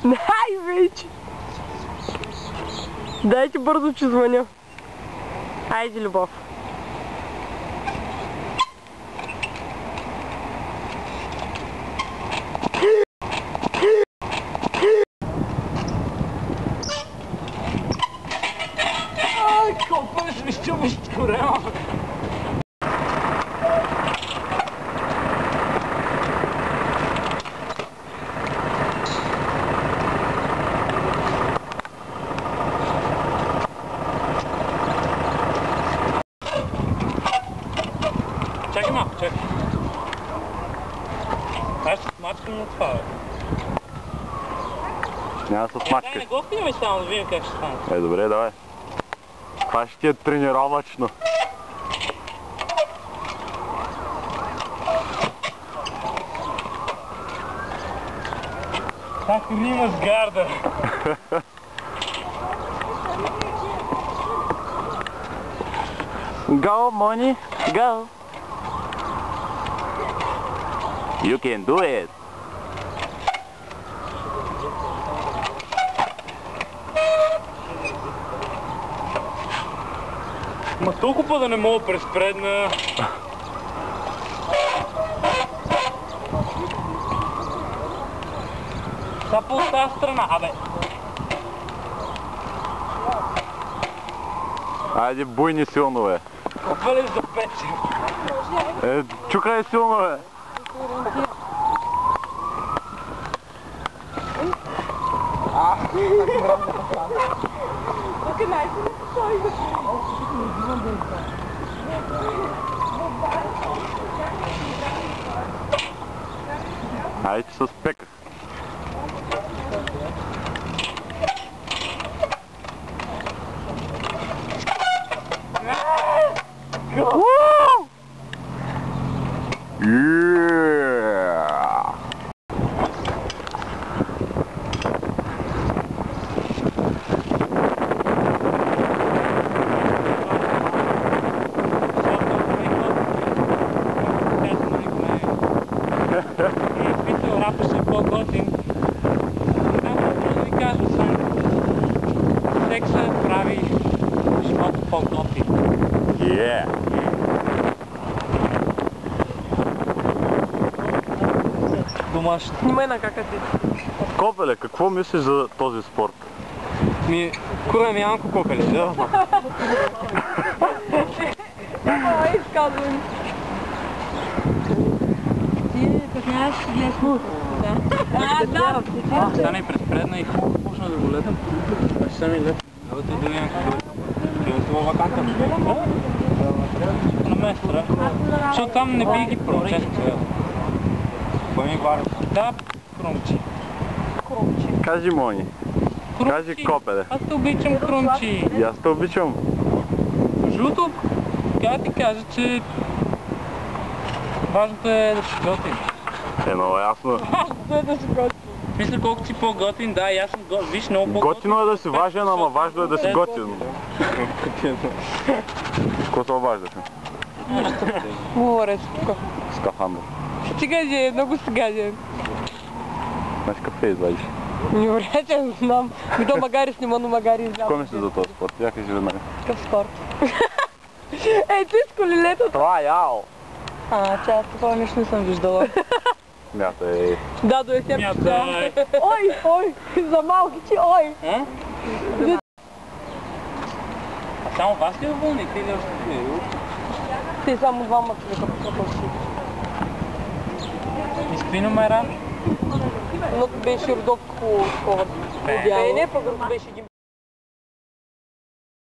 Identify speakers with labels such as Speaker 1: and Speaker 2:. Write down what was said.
Speaker 1: Най-вече! Дайте бързо, че звъня. Айде, Любов.
Speaker 2: Ай, колко ще ми изгорела. Чакай малко, чакай. Аз ще смачкам на това, бе.
Speaker 3: Няма да се смачкаш.
Speaker 2: Не го пивай само, да видим как ще стане.
Speaker 3: Добре, давай. Това ще ти е тренировъчно.
Speaker 2: Так рима с гарда.
Speaker 3: Go, Moni, go. You can do it.
Speaker 2: Ма толкова да не мога през предна. Са по тази страна, абе.
Speaker 3: Айде, буйни силно, бе.
Speaker 2: Опале за пече.
Speaker 3: Чукай силно, бе. Айде, че се спеках.
Speaker 2: Рапът е по-готин. Да ви кажа съм. Секса прави живота по-готин. Домашно.
Speaker 1: Снимай на кака ти.
Speaker 3: Копеле, какво мислиш за този спорт?
Speaker 2: Курам Янко Копеле, да.
Speaker 1: Ай, изказвам.
Speaker 4: Знаеш, гледаш му. Да.
Speaker 2: Стане през предна и хубаво почна да го летам. Ще съм и лет. Ево ти до Янко. Ти това ваканта. На местра. Защото там не би ги прочесто. Кой ми варя? Да, крумчи.
Speaker 3: Кажи, Мони. Кажи, Копеле.
Speaker 2: Аз те обичам, крумчи.
Speaker 3: И аз те обичам.
Speaker 2: Жуто, трябва да ти кажа, че важното е да си готин.
Speaker 3: Много ясно.
Speaker 1: Важното е да си готин.
Speaker 2: Мисля колко си по-готин, да, и аз съм готин. Виж, много по-готин.
Speaker 3: Готино е да си важен, ама важно е да си готин. Какво се обаждаше?
Speaker 1: Говоря тук.
Speaker 3: Скафандър.
Speaker 1: Стигаден, много стигаден.
Speaker 3: Знаеш какъв извадиш?
Speaker 1: Добре, че не знам. До магари снима, но магари издам.
Speaker 3: Какво мислиш за този спорт? Я кажи веднага.
Speaker 1: Какъв спорт? Ей, ти с колелето.
Speaker 3: Това е ял!
Speaker 1: Че аз такова нещо не съм виждала.
Speaker 3: Мятай.
Speaker 1: Да, до есен
Speaker 2: Мятай.
Speaker 1: Ой, за малки ти, ой.
Speaker 2: А само вас ли вълните или още не?
Speaker 1: Те само двама човека покръпващи.
Speaker 2: Изпино ме рано.
Speaker 1: Едното беше родовко такова. Не, пък другото беше гимпи.